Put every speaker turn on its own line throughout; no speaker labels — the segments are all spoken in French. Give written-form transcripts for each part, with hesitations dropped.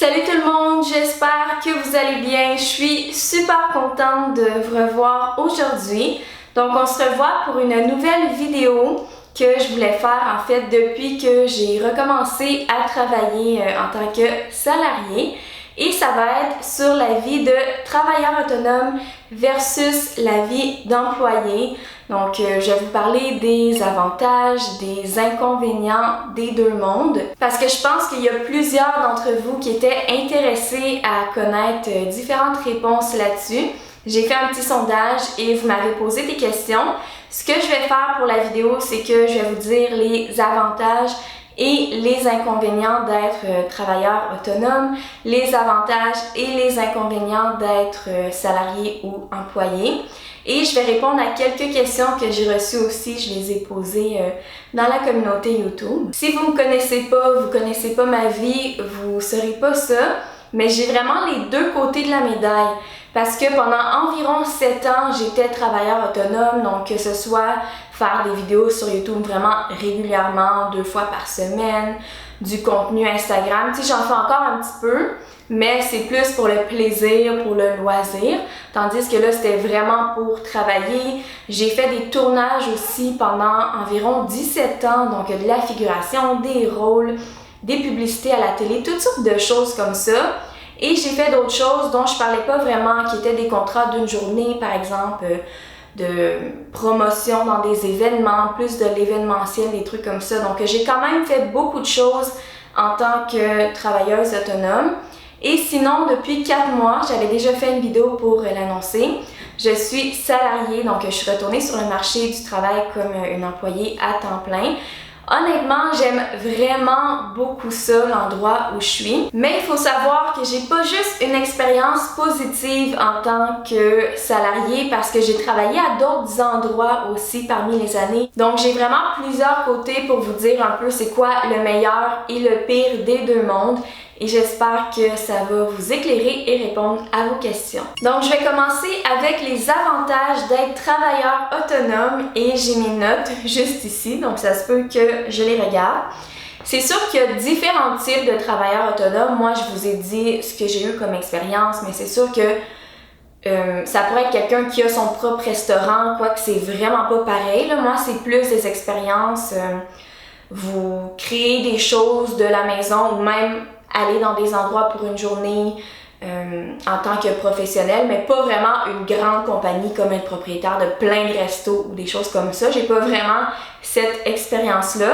Salut tout le monde, j'espère que vous allez bien. Je suis super contente de vous revoir aujourd'hui. Donc on se revoit pour une nouvelle vidéo que je voulais faire en fait depuis que j'ai recommencé à travailler en tant que salarié. Et ça va être sur la vie de travailleur autonome versus la vie d'employé. Donc, je vais vous parler des avantages, des inconvénients des deux mondes. Parce que je pense qu'il y a plusieurs d'entre vous qui étaient intéressés à connaître différentes réponses là-dessus. J'ai fait un petit sondage et vous m'avez posé des questions. Ce que je vais faire pour la vidéo, c'est que je vais vous dire les avantages et les inconvénients d'être travailleur autonome, les avantages et les inconvénients d'être salarié ou employé. Et je vais répondre à quelques questions que j'ai reçues aussi, je les ai posées dans la communauté YouTube. Si vous me connaissez pas, vous connaissez pas ma vie, vous saurez pas ça, mais j'ai vraiment les deux côtés de la médaille. Parce que pendant environ 7 ans, j'étais travailleur autonome, donc que ce soit faire des vidéos sur YouTube vraiment régulièrement, 2 fois par semaine, du contenu Instagram, tu sais, j'en fais encore un petit peu, mais c'est plus pour le plaisir, pour le loisir, tandis que là, c'était vraiment pour travailler. J'ai fait des tournages aussi pendant environ 17 ans, donc de la figuration, des rôles, des publicités à la télé, toutes sortes de choses comme ça. Et j'ai fait d'autres choses dont je parlais pas vraiment, qui étaient des contrats d'une journée, par exemple, de promotion dans des événements, plus de l'événementiel, des trucs comme ça. Donc j'ai quand même fait beaucoup de choses en tant que travailleuse autonome. Et sinon, depuis 4 mois, j'avais déjà fait une vidéo pour l'annoncer. Je suis salariée, donc je suis retournée sur le marché du travail comme une employée à temps plein. Honnêtement, j'aime vraiment beaucoup ça, l'endroit où je suis. Mais il faut savoir que j'ai pas juste une expérience positive en tant que salariée parce que j'ai travaillé à d'autres endroits aussi parmi les années. Donc j'ai vraiment plusieurs côtés pour vous dire un peu c'est quoi le meilleur et le pire des deux mondes. Et j'espère que ça va vous éclairer et répondre à vos questions. Donc je vais commencer avec les avantages d'être travailleur autonome et j'ai mes notes juste ici, donc ça se peut que je les regarde. C'est sûr qu'il y a différents types de travailleurs autonomes. Moi je vous ai dit ce que j'ai eu comme expérience, mais c'est sûr que ça pourrait être quelqu'un qui a son propre restaurant, quoique c'est vraiment pas pareil. Là. Moi c'est plus des expériences, vous créez des choses de la maison ou même aller dans des endroits pour une journée en tant que professionnel, mais pas vraiment une grande compagnie comme être propriétaire de plein de restos ou des choses comme ça. J'ai pas vraiment cette expérience-là.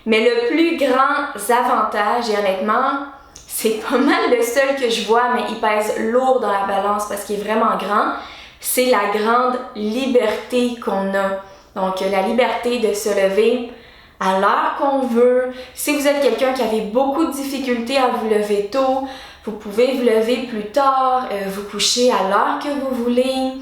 Mais le plus grand avantage, et honnêtement, c'est pas mal le seul que je vois, mais il pèse lourd dans la balance parce qu'il est vraiment grand, c'est la grande liberté qu'on a. Donc la liberté de se lever à l'heure qu'on veut. Si vous êtes quelqu'un qui avait beaucoup de difficultés à vous lever tôt, vous pouvez vous lever plus tard, vous coucher à l'heure que vous voulez.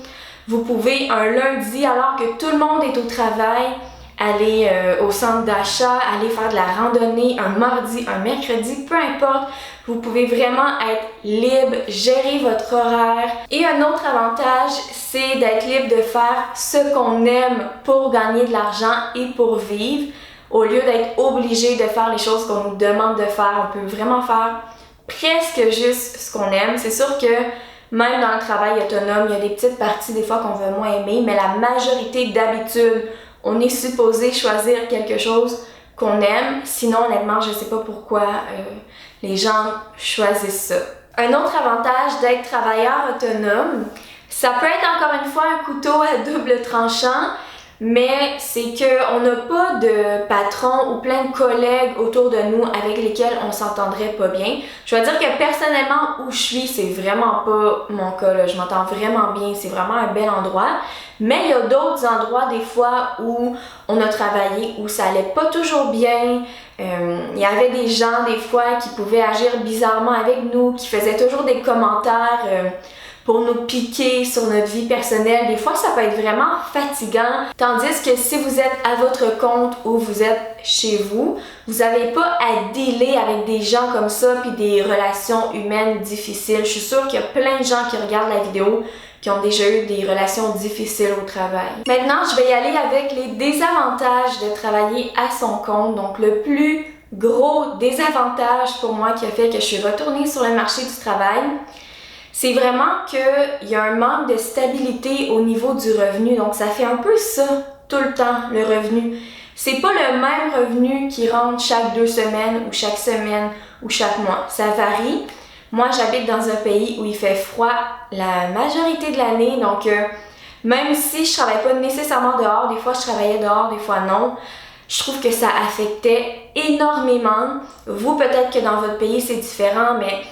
Vous pouvez un lundi, alors que tout le monde est au travail, aller au centre d'achat, aller faire de la randonnée un mardi, un mercredi, peu importe. Vous pouvez vraiment être libre, gérer votre horaire. Et un autre avantage, c'est d'être libre de faire ce qu'on aime pour gagner de l'argent et pour vivre. Au lieu d'être obligé de faire les choses qu'on nous demande de faire, on peut vraiment faire presque juste ce qu'on aime. C'est sûr que même dans le travail autonome, il y a des petites parties des fois qu'on va moins aimer, mais la majorité d'habitude, on est supposé choisir quelque chose qu'on aime. Sinon, honnêtement, je sais pas pourquoi les gens choisissent ça. Un autre avantage d'être travailleur autonome, ça peut être encore une fois un couteau à double tranchant, mais c'est qu'on n'a pas de patron ou plein de collègues autour de nous avec lesquels on s'entendrait pas bien. Je dois dire que personnellement, où je suis, c'est vraiment pas mon cas, là. Je m'entends vraiment bien, c'est vraiment un bel endroit. Mais il y a d'autres endroits des fois où on a travaillé, où ça allait pas toujours bien. Il y avait des gens des fois qui pouvaient agir bizarrement avec nous, qui faisaient toujours des commentaires pour nous piquer sur notre vie personnelle. Des fois, ça peut être vraiment fatigant. Tandis que si vous êtes à votre compte ou vous êtes chez vous, vous n'avez pas à dealer avec des gens comme ça puis des relations humaines difficiles. Je suis sûre qu'il y a plein de gens qui regardent la vidéo qui ont déjà eu des relations difficiles au travail. Maintenant, je vais y aller avec les désavantages de travailler à son compte. Donc, le plus gros désavantage pour moi qui a fait que je suis retournée sur le marché du travail, c'est vraiment qu'il y a un manque de stabilité au niveau du revenu. Donc ça fait un peu ça tout le temps, le revenu. C'est pas le même revenu qui rentre chaque 2 semaines ou chaque semaine ou chaque mois. Ça varie. Moi, j'habite dans un pays où il fait froid la majorité de l'année, donc même si je travaille pas nécessairement dehors, des fois je travaillais dehors, des fois non, je trouve que ça affectait énormément. Vous, peut-être que dans votre pays, c'est différent, mais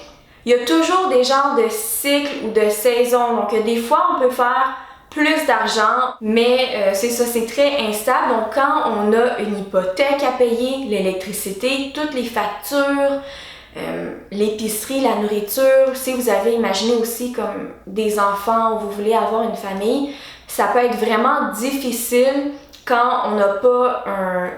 il y a toujours des genres de cycles ou de saisons. Donc, des fois, on peut faire plus d'argent, mais c'est ça, c'est très instable. Donc, quand on a une hypothèque à payer, l'électricité, toutes les factures, l'épicerie, la nourriture, si vous avez imaginé aussi comme des enfants ou vous voulez avoir une famille, ça peut être vraiment difficile quand on n'a pas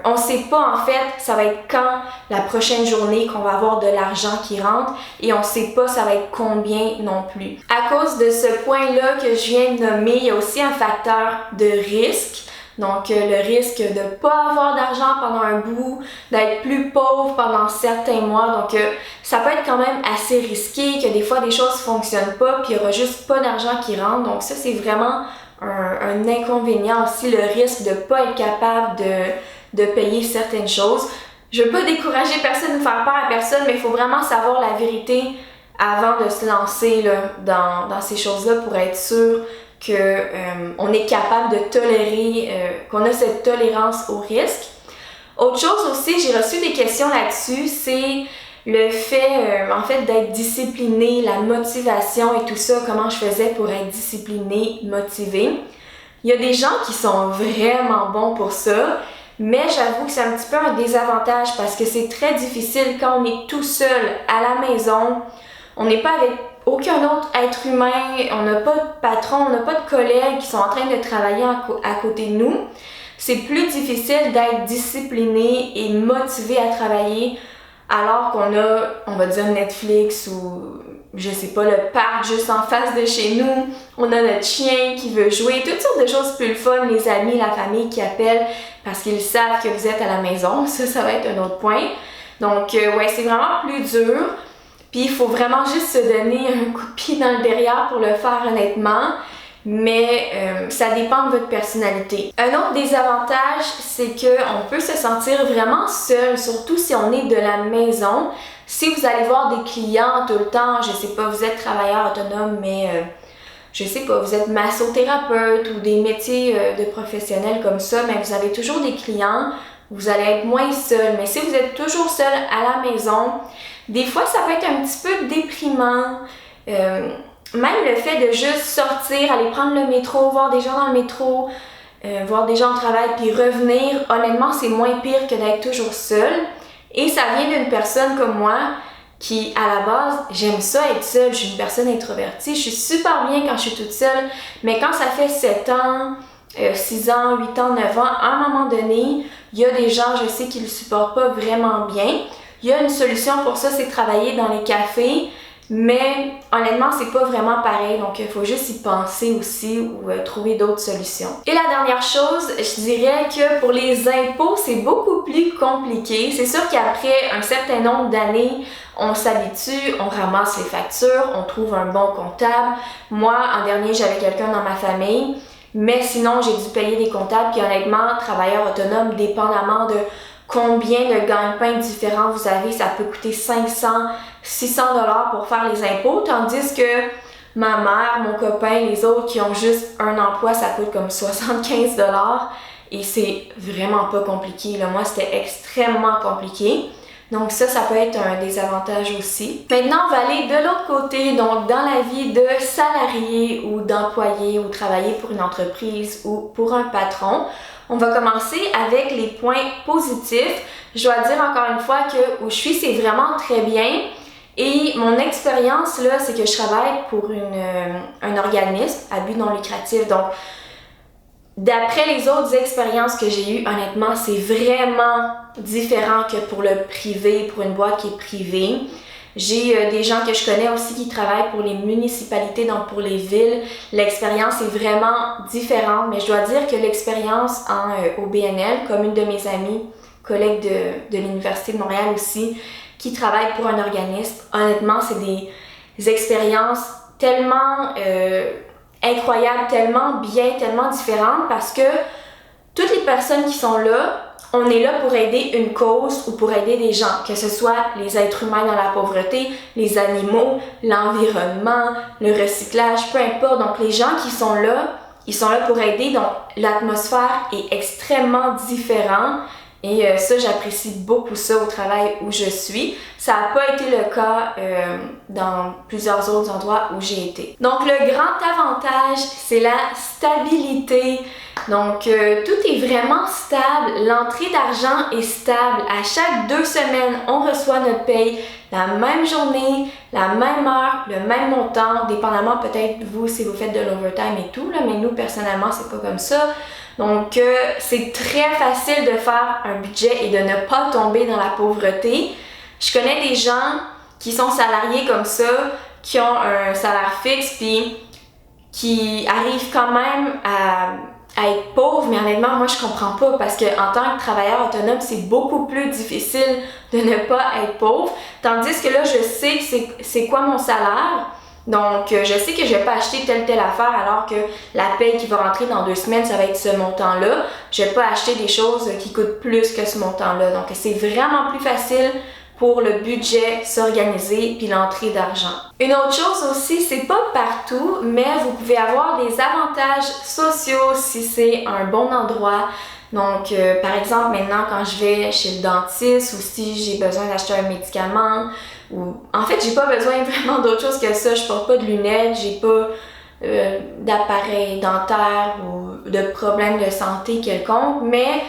on sait pas en fait ça va être quand la prochaine journée qu'on va avoir de l'argent qui rentre et on sait pas ça va être combien non plus. À cause de ce point-là que je viens de nommer, il y a aussi un facteur de risque. Donc, le risque de ne pas avoir d'argent pendant un bout, d'être plus pauvre pendant certains mois. Donc, ça peut être quand même assez risqué, que des fois, des choses ne fonctionnent pas, puis il n'y aura juste pas d'argent qui rentre. Donc, ça, c'est vraiment un inconvénient aussi, le risque de ne pas être capable de payer certaines choses. Je ne veux pas décourager personne ou faire peur à personne, mais il faut vraiment savoir la vérité avant de se lancer là, dans ces choses-là pour être sûr qu'on est capable de tolérer, qu'on a cette tolérance au risque. Autre chose aussi, j'ai reçu des questions là-dessus, c'est le fait, en fait, d'être discipliné, la motivation et tout ça, comment je faisais pour être disciplinée, motivée. Il y a des gens qui sont vraiment bons pour ça, mais j'avoue que c'est un petit peu un désavantage parce que c'est très difficile quand on est tout seul à la maison, on n'est pas avec aucun autre être humain, on n'a pas de patron, on n'a pas de collègues qui sont en train de travailler à côté de nous. C'est plus difficile d'être discipliné et motivé à travailler alors qu'on a, on va dire Netflix ou je sais pas, le parc juste en face de chez nous, on a notre chien qui veut jouer, toutes sortes de choses plus le fun, les amis, la famille qui appellent parce qu'ils savent que vous êtes à la maison, ça va être un autre point. Donc ouais, c'est vraiment plus dur. Puis il faut vraiment juste se donner un coup de pied dans le derrière pour le faire honnêtement, mais ça dépend de votre personnalité. Un autre désavantage, c'est qu'on peut se sentir vraiment seul, surtout si on est de la maison. Si vous allez voir des clients tout le temps, je sais pas, vous êtes travailleur autonome, mais je sais pas, vous êtes massothérapeute ou des métiers de professionnels comme ça, mais vous avez toujours des clients, vous allez être moins seul. Mais si vous êtes toujours seul à la maison, des fois, ça peut être un petit peu déprimant. Même le fait de juste sortir, aller prendre le métro, voir des gens dans le métro, voir des gens au travail, puis revenir, honnêtement, c'est moins pire que d'être toujours seul. Et ça vient d'une personne comme moi qui, à la base, j'aime ça être seule. Je suis une personne introvertie. Je suis super bien quand je suis toute seule. Mais quand ça fait 7 ans, 6 ans, 8 ans, 9 ans, à un moment donné, il y a des gens, je sais, qui ne le supportent pas vraiment bien. Il y a une solution pour ça, c'est de travailler dans les cafés, mais honnêtement, c'est pas vraiment pareil, donc il faut juste y penser aussi ou trouver d'autres solutions. Et la dernière chose, je dirais que pour les impôts, c'est beaucoup plus compliqué. C'est sûr qu'après un certain nombre d'années, on s'habitue, on ramasse les factures, on trouve un bon comptable. Moi, en dernier, j'avais quelqu'un dans ma famille, mais sinon, j'ai dû payer des comptables, puis honnêtement, travailleur autonome, dépendamment de combien de gagne-pain différents vous avez, ça peut coûter 500, 600 $ pour faire les impôts, tandis que ma mère, mon copain, les autres qui ont juste un emploi, ça coûte comme 75 $ et c'est vraiment pas compliqué. Là. Moi, c'était extrêmement compliqué. Donc ça peut être un désavantage aussi. Maintenant, on va aller de l'autre côté, donc dans la vie de salarié ou d'employé ou travailler pour une entreprise ou pour un patron. On va commencer avec les points positifs. Je dois dire encore une fois que où je suis, c'est vraiment très bien. Et mon expérience, là, c'est que je travaille pour un organisme à but non lucratif. Donc, d'après les autres expériences que j'ai eues, honnêtement, c'est vraiment différent que pour le privé, pour une boîte qui est privée. J'ai des gens que je connais aussi qui travaillent pour les municipalités, donc pour les villes. L'expérience est vraiment différente, mais je dois dire que l'expérience au BNL, comme une de mes amies collègues de l'Université de Montréal aussi qui travaillent pour un organisme. Honnêtement, c'est des expériences tellement incroyables, tellement bien, tellement différentes parce que toutes les personnes qui sont là, on est là pour aider une cause ou pour aider des gens, que ce soit les êtres humains dans la pauvreté, les animaux, l'environnement, le recyclage, peu importe. Donc les gens qui sont là, ils sont là pour aider. Donc l'atmosphère est extrêmement différente et ça, j'apprécie beaucoup ça au travail où je suis. Ça n'a pas été le cas dans plusieurs autres endroits où j'ai été. Donc le grand avantage, c'est la stabilité. Donc, tout est vraiment stable. L'entrée d'argent est stable. À chaque 2 semaines, on reçoit notre paye la même journée, la même heure, le même montant, dépendamment peut-être vous si vous faites de l'overtime et tout, là, mais nous, personnellement, c'est pas comme ça. Donc, c'est très facile de faire un budget et de ne pas tomber dans la pauvreté. Je connais des gens qui sont salariés comme ça, qui ont un salaire fixe, puis qui arrivent quand même à être pauvre, mais honnêtement, moi je comprends pas parce que en tant que travailleur autonome, c'est beaucoup plus difficile de ne pas être pauvre. Tandis que là, je sais que c'est quoi mon salaire. Donc, je sais que je vais pas acheter telle affaire alors que la paye qui va rentrer dans 2 semaines, ça va être ce montant-là. Je vais pas acheter des choses qui coûtent plus que ce montant-là. Donc, c'est vraiment plus facile pour le budget s'organiser puis l'entrée d'argent. Une autre chose aussi, c'est pas partout, mais vous pouvez avoir des avantages sociaux si c'est un bon endroit. Donc, par exemple, maintenant, quand je vais chez le dentiste ou si j'ai besoin d'acheter un médicament, ou en fait, j'ai pas besoin vraiment d'autre chose que ça. Je porte pas de lunettes, j'ai pas d'appareil dentaire ou de problème de santé quelconque, mais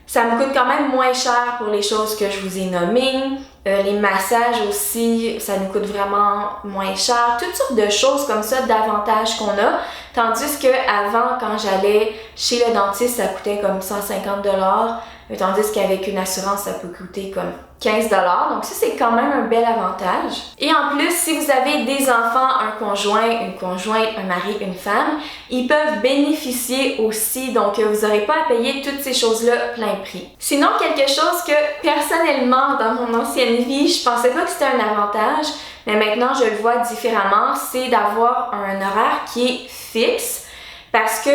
ça me coûte quand même moins cher pour les choses que je vous ai nommées. Les massages aussi, ça nous coûte vraiment moins cher. Toutes sortes de choses comme ça, d'avantages qu'on a. Tandis qu'avant, quand j'allais chez le dentiste, ça coûtait comme 150$. Tandis qu'avec une assurance, ça peut coûter comme 15$. Donc ça, c'est quand même un bel avantage. Et en plus, si vous avez des enfants, un conjoint, une conjointe, un mari, une femme, ils peuvent bénéficier aussi. Donc vous n'aurez pas à payer toutes ces choses-là plein prix. Sinon, quelque chose que personnellement, dans mon ancienne vie, je pensais pas que c'était un avantage, mais maintenant je le vois différemment, c'est d'avoir un horaire qui est fixe. Parce que,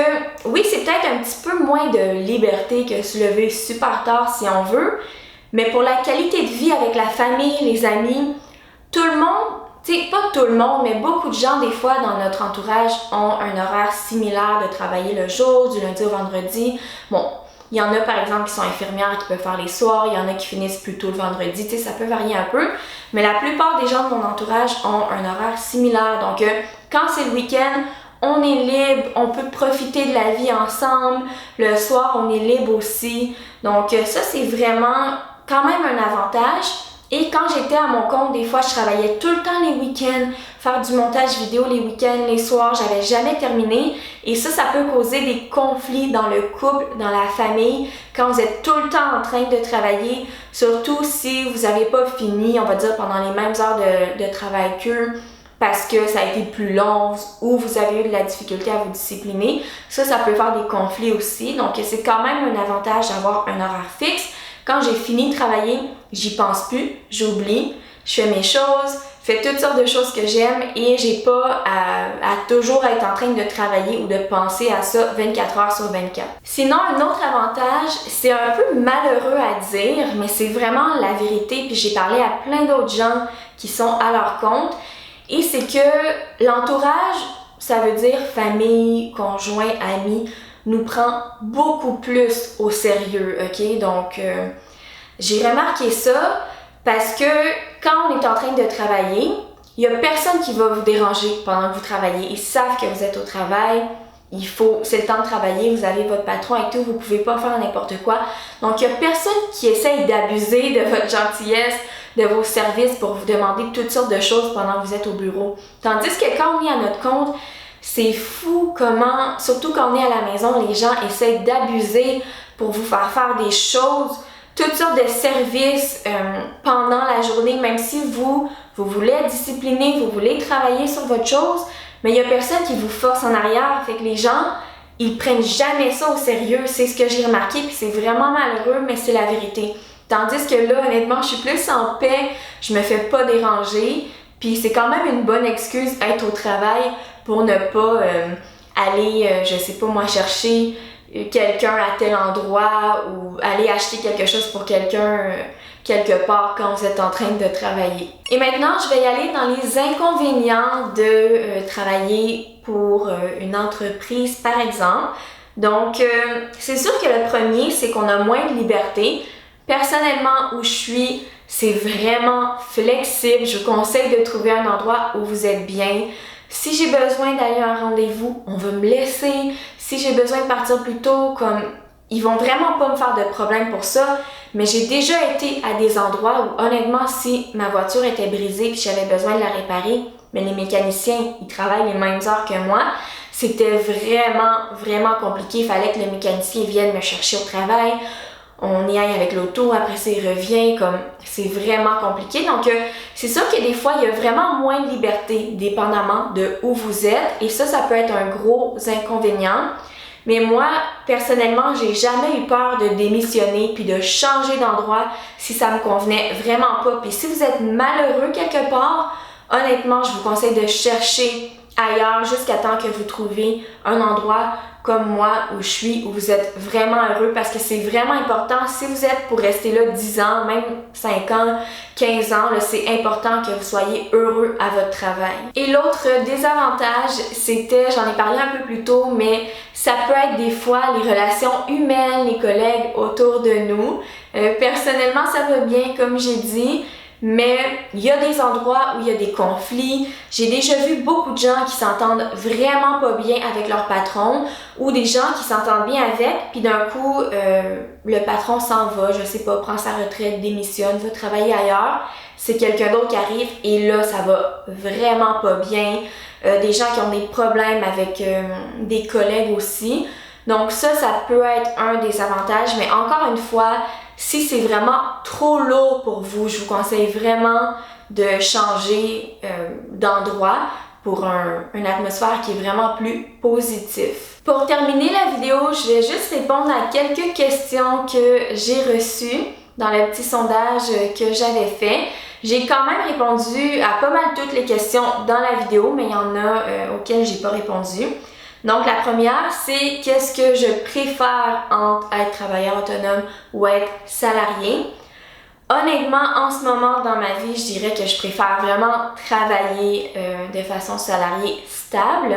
oui, c'est peut-être un petit peu moins de liberté que se lever super tard si on veut, mais pour la qualité de vie avec la famille, les amis, tout le monde, tu sais, pas tout le monde, mais beaucoup de gens, des fois, dans notre entourage, ont un horaire similaire de travailler le jour, du lundi au vendredi. Bon, il y en a, par exemple, qui sont infirmières qui peuvent faire les soirs, il y en a qui finissent plus tôt le vendredi, tu sais, ça peut varier un peu, mais la plupart des gens de mon entourage ont un horaire similaire. Donc, quand c'est le week-end, on est libre, on peut profiter de la vie ensemble. Le soir, on est libre aussi. Donc ça, c'est vraiment quand même un avantage. Et quand j'étais à mon compte, des fois, je travaillais tout le temps les week-ends, faire du montage vidéo les week-ends, les soirs, j'avais jamais terminé. Et ça peut causer des conflits dans le couple, dans la famille, quand vous êtes tout le temps en train de travailler, surtout si vous n'avez pas fini, on va dire, pendant les mêmes heures de travail qu'eux, parce que ça a été plus long ou vous avez eu de la difficulté à vous discipliner. Ça peut faire des conflits aussi. Donc, c'est quand même un avantage d'avoir un horaire fixe. Quand j'ai fini de travailler, j'y pense plus, j'oublie, je fais mes choses, je fais toutes sortes de choses que j'aime et j'ai pas à toujours être en train de travailler ou de penser à ça 24 heures sur 24. Sinon, un autre avantage, c'est un peu malheureux à dire, mais c'est vraiment la vérité. Puis j'ai parlé à plein d'autres gens qui sont à leur compte. Et c'est que l'entourage, ça veut dire famille, conjoint, amis, nous prend beaucoup plus au sérieux, ok? Donc, j'ai remarqué ça parce que quand on est en train de travailler, il n'y a personne qui va vous déranger pendant que vous travaillez. Ils savent que vous êtes au travail, c'est le temps de travailler, vous avez votre patron et tout, vous pouvez pas faire n'importe quoi. Donc, il n'y a personne qui essaye d'abuser de votre gentillesse, de vos services pour vous demander toutes sortes de choses pendant que vous êtes au bureau. Tandis que quand on est à notre compte, c'est fou comment, surtout quand on est à la maison, les gens essayent d'abuser pour vous faire des choses, toutes sortes de services pendant la journée, même si vous voulez être discipliné, vous voulez travailler sur votre chose, mais il n'y a personne qui vous force en arrière. Fait que les gens, ils prennent jamais ça au sérieux. C'est ce que j'ai remarqué, puis c'est vraiment malheureux, mais c'est la vérité. Tandis que là, honnêtement, je suis plus en paix, je me fais pas déranger, puis c'est quand même une bonne excuse être au travail pour ne pas aller, je sais pas moi, chercher quelqu'un à tel endroit ou aller acheter quelque chose pour quelqu'un quelque part quand vous êtes en train de travailler. Et maintenant, je vais y aller dans les inconvénients de travailler pour une entreprise, par exemple. Donc, c'est sûr que le premier, c'est qu'on a moins de liberté. Personnellement, où je suis, c'est vraiment flexible. Je vous conseille de trouver un endroit où vous êtes bien. Si j'ai besoin d'aller à un rendez-vous, on va me laisser. Si j'ai besoin de partir plus tôt, comme ils vont vraiment pas me faire de problème pour ça. Mais j'ai déjà été à des endroits où, honnêtement, si ma voiture était brisée et j'avais besoin de la réparer, mais les mécaniciens, ils travaillent les mêmes heures que moi, c'était vraiment compliqué. Il fallait que le mécanicien vienne me chercher au travail. On y aille avec l'auto, après ça il revient, comme c'est vraiment compliqué. Donc c'est sûr que des fois il y a vraiment moins de liberté dépendamment de où vous êtes et ça peut être un gros inconvénient. Mais moi, personnellement, j'ai jamais eu peur de démissionner puis de changer d'endroit si ça me convenait vraiment pas. Puis si vous êtes malheureux quelque part, honnêtement, je vous conseille de chercher ailleurs jusqu'à temps que vous trouviez un endroit comme moi où je suis, où vous êtes vraiment heureux parce que c'est vraiment important. Si vous êtes pour rester là 10 ans, même 5 ans, 15 ans, là, c'est important que vous soyez heureux à votre travail. Et l'autre désavantage, c'était, j'en ai parlé un peu plus tôt, mais ça peut être des fois les relations humaines, les collègues autour de nous. Personnellement, ça va bien, comme j'ai dit. Mais il y a des endroits où il y a des conflits. J'ai déjà vu beaucoup de gens qui s'entendent vraiment pas bien avec leur patron ou des gens qui s'entendent bien avec, puis d'un coup, le patron s'en va, je sais pas, prend sa retraite, démissionne, va travailler ailleurs. C'est quelqu'un d'autre qui arrive et là, ça va vraiment pas bien. Des gens qui ont des problèmes avec des collègues aussi. Donc ça peut être un des avantages, mais encore une fois, si c'est vraiment trop lourd pour vous, je vous conseille vraiment de changer d'endroit pour une atmosphère qui est vraiment plus positive. Pour terminer la vidéo, je vais juste répondre à quelques questions que j'ai reçues dans le petit sondage que j'avais fait. J'ai quand même répondu à pas mal toutes les questions dans la vidéo, mais il y en a auxquelles j'ai pas répondu. Donc la première, c'est qu'est-ce que je préfère entre être travailleur autonome ou être salarié. Honnêtement, en ce moment dans ma vie, je dirais que je préfère vraiment travailler de façon salariée stable.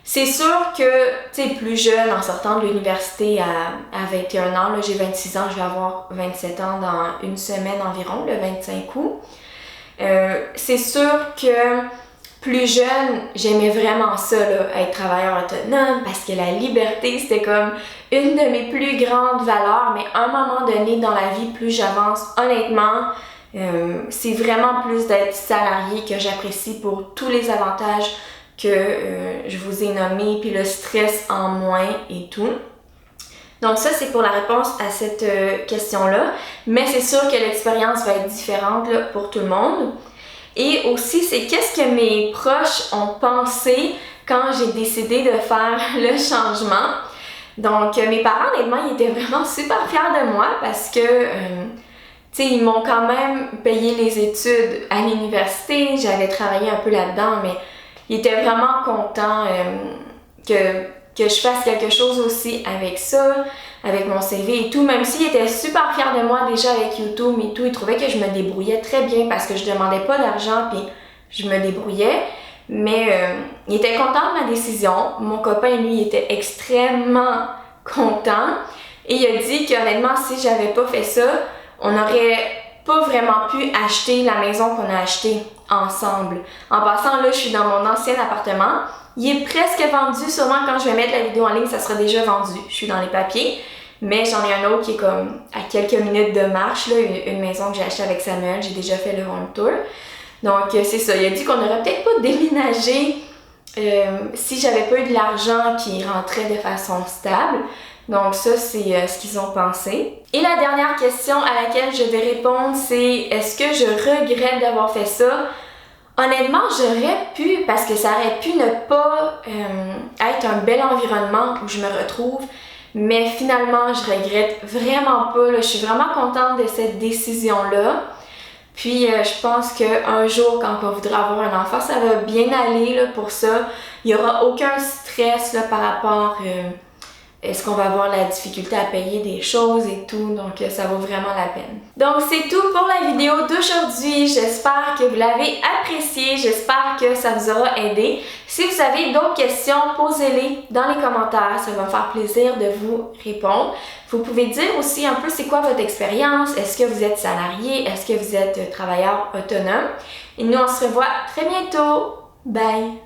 C'est sûr que, tu sais, plus jeune, en sortant de l'université à 21 ans, là, j'ai 26 ans, je vais avoir 27 ans dans une semaine environ, le 25 août. C'est sûr que plus jeune, j'aimais vraiment ça, là, être travailleur autonome, parce que la liberté, c'était comme une de mes plus grandes valeurs, mais à un moment donné dans la vie, plus j'avance, honnêtement, c'est vraiment plus d'être salarié que j'apprécie pour tous les avantages que je vous ai nommés, puis le stress en moins et tout. Donc ça, c'est pour la réponse à cette question-là, mais c'est sûr que l'expérience va être différente là, pour tout le monde. Et aussi, c'est qu'est-ce que mes proches ont pensé quand j'ai décidé de faire le changement. Donc, mes parents, honnêtement, ils étaient vraiment super fiers de moi parce que, tu sais, ils m'ont quand même payé les études à l'université. J'avais travaillé un peu là-dedans, mais ils étaient vraiment contents que je fasse quelque chose aussi avec ça, avec mon CV et tout, même s'ils étaient super fiers de moi déjà avec YouTube et tout, ils trouvaient que je me débrouillais très bien parce que je demandais pas d'argent puis je me débrouillais, mais ils étaient contents de ma décision. Mon copain, lui, était extrêmement content et il a dit qu'honnêtement, si j'avais pas fait ça, on n'aurait pas vraiment pu acheter la maison qu'on a achetée ensemble. En passant, là, je suis dans mon ancien appartement. Il est presque vendu, sûrement quand je vais mettre la vidéo en ligne, ça sera déjà vendu. Je suis dans les papiers, mais j'en ai un autre qui est comme à quelques minutes de marche, là, une maison que j'ai achetée avec Samuel, j'ai déjà fait le home tour. Donc c'est ça, il a dit qu'on n'aurait peut-être pas déménagé si j'avais pas eu de l'argent qui rentrait de façon stable. Donc ça, c'est ce qu'ils ont pensé. Et la dernière question à laquelle je vais répondre, c'est est-ce que je regrette d'avoir fait ça? Honnêtement, j'aurais pu, parce que ça aurait pu ne pas être un bel environnement où je me retrouve, mais finalement, je regrette vraiment pas. Là. Je suis vraiment contente de cette décision-là. Puis, je pense qu'un jour, quand on voudra avoir un enfant, ça va bien aller là, pour ça. Il n'y aura aucun stress là, par rapport est-ce qu'on va avoir la difficulté à payer des choses et tout, donc ça vaut vraiment la peine. Donc c'est tout pour la vidéo d'aujourd'hui, j'espère que vous l'avez appréciée, j'espère que ça vous aura aidé. Si vous avez d'autres questions, posez-les dans les commentaires, ça va me faire plaisir de vous répondre. Vous pouvez dire aussi un peu c'est quoi votre expérience, est-ce que vous êtes salarié, est-ce que vous êtes travailleur autonome. Et nous on se revoit très bientôt, bye!